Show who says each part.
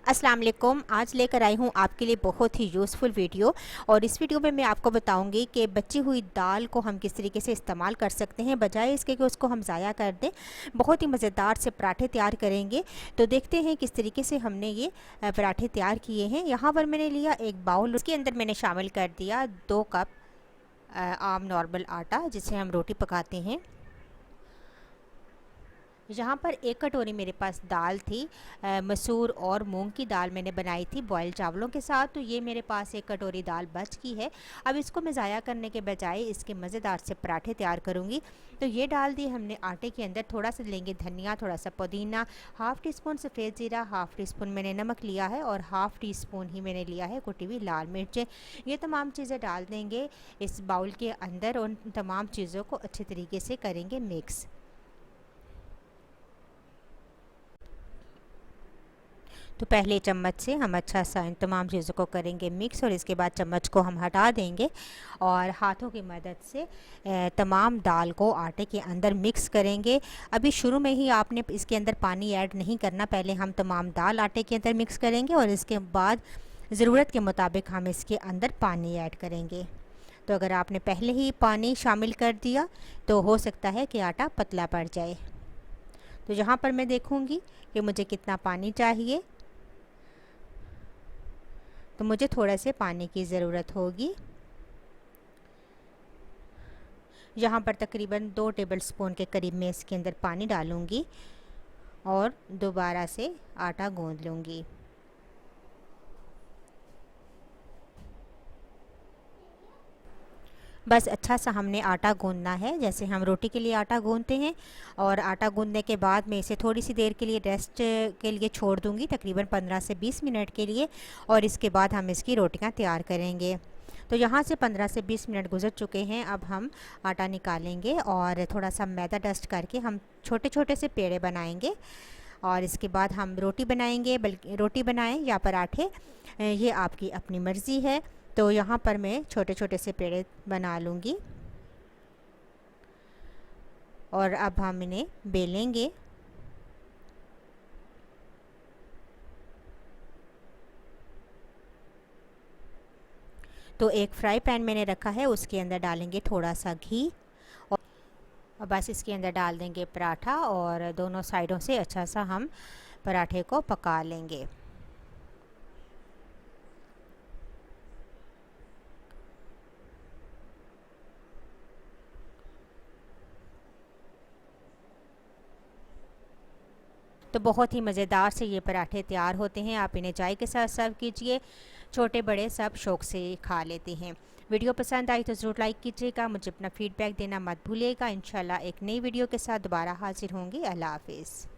Speaker 1: अस्सलाम वालेकुम। आज लेकर आई हूँ आपके लिए बहुत ही यूज़फुल वीडियो। और इस वीडियो में मैं आपको बताऊंगी कि बची हुई दाल को हम किस तरीके से इस्तेमाल कर सकते हैं, बजाय इसके कि उसको हम ज़ाया कर दें। बहुत ही मज़ेदार से पराठे तैयार करेंगे। तो देखते हैं किस तरीके से हमने ये पराठे तैयार किए हैं। यहाँ पर मैंने लिया एक बाउल, उसके अंदर मैंने शामिल कर दिया 2 कप आम नॉर्मल आटा जिसे हम रोटी पकाते हैं। यहाँ पर 1 कटोरी मेरे पास दाल थी, मसूर और मूंग की दाल मैंने बनाई थी बॉयल चावलों के साथ। तो ये मेरे पास 1 कटोरी दाल बच गई है। अब इसको मैं ज़ाया करने के बजाय इसके मज़ेदार से पराठे तैयार करूँगी। तो ये डाल दी हमने आटे के अंदर। थोड़ा सा लेंगे धनिया, थोड़ा सा पुदीना, हाफ़ टी स्पून सफ़ेद ज़ीरा, हाफ़ टी स्पून मैंने नमक लिया है और हाफ़ टी स्पून ही मैंने लिया है कुटी हुई लाल मिर्चें। ये तमाम चीज़ें डाल देंगे इस बाउल के अंदर और तमाम चीज़ों को अच्छे तरीके से करेंगे मिक्स। तो पहले चम्मच से हम अच्छा सा इन तमाम चीज़ों को करेंगे मिक्स और इसके बाद चम्मच को हम हटा देंगे और हाथों की मदद से तमाम दाल को आटे के अंदर मिक्स करेंगे। अभी शुरू में ही आपने इसके अंदर पानी ऐड नहीं करना, पहले हम तमाम दाल आटे के अंदर मिक्स करेंगे और इसके बाद ज़रूरत के मुताबिक हम इसके अंदर पानी ऐड करेंगे। तो अगर आपने पहले ही पानी शामिल कर दिया तो हो सकता है कि आटा पतला पड़ जाए। तो यहाँ पर मैं देखूँगी कि मुझे कितना पानी चाहिए। तो मुझे थोड़ा से पानी की ज़रूरत होगी। यहाँ पर तकरीबन 2 टेबलस्पून के करीब मैं इसके अंदर पानी डालूँगी और दोबारा से आटा गूंद लूँगी। बस अच्छा सा हमने आटा गूंदना है जैसे हम रोटी के लिए आटा गूंदते हैं। और आटा गूंदने के बाद मैं इसे थोड़ी सी देर के लिए रेस्ट के लिए छोड़ दूँगी, तकरीबन 15 से 20 मिनट के लिए। और इसके बाद हम इसकी रोटियां तैयार करेंगे। तो यहाँ से 15 से 20 मिनट गुजर चुके हैं। अब हम आटा निकालेंगे और थोड़ा सा मैदा डस्ट करके हम छोटे छोटे से पेड़े बनाएंगे। और इसके बाद हम रोटी बनाएंगे, बल्कि रोटी बनाएं या पराठे, ये आपकी अपनी मर्ज़ी है। तो यहाँ पर मैं छोटे छोटे से पेड़े बना लूँगी और अब हम इन्हें बेलेंगे। तो एक फ्राई पैन मैंने रखा है, उसके अंदर डालेंगे थोड़ा सा घी और बस इसके अंदर डाल देंगे पराठा और दोनों साइडों से अच्छा सा हम पराठे को पका लेंगे। तो बहुत ही मज़ेदार से ये पराठे तैयार होते हैं। आप इन्हें चाय के साथ सर्व कीजिए, छोटे बड़े सब शौक़ से खा लेते हैं। वीडियो पसंद आई तो ज़रूर लाइक कीजिएगा, मुझे अपना फ़ीडबैक देना मत भूलिएगा। इंशाल्लाह एक नई वीडियो के साथ दोबारा हाजिर होंगी। अल्लाह हाफ़िज़।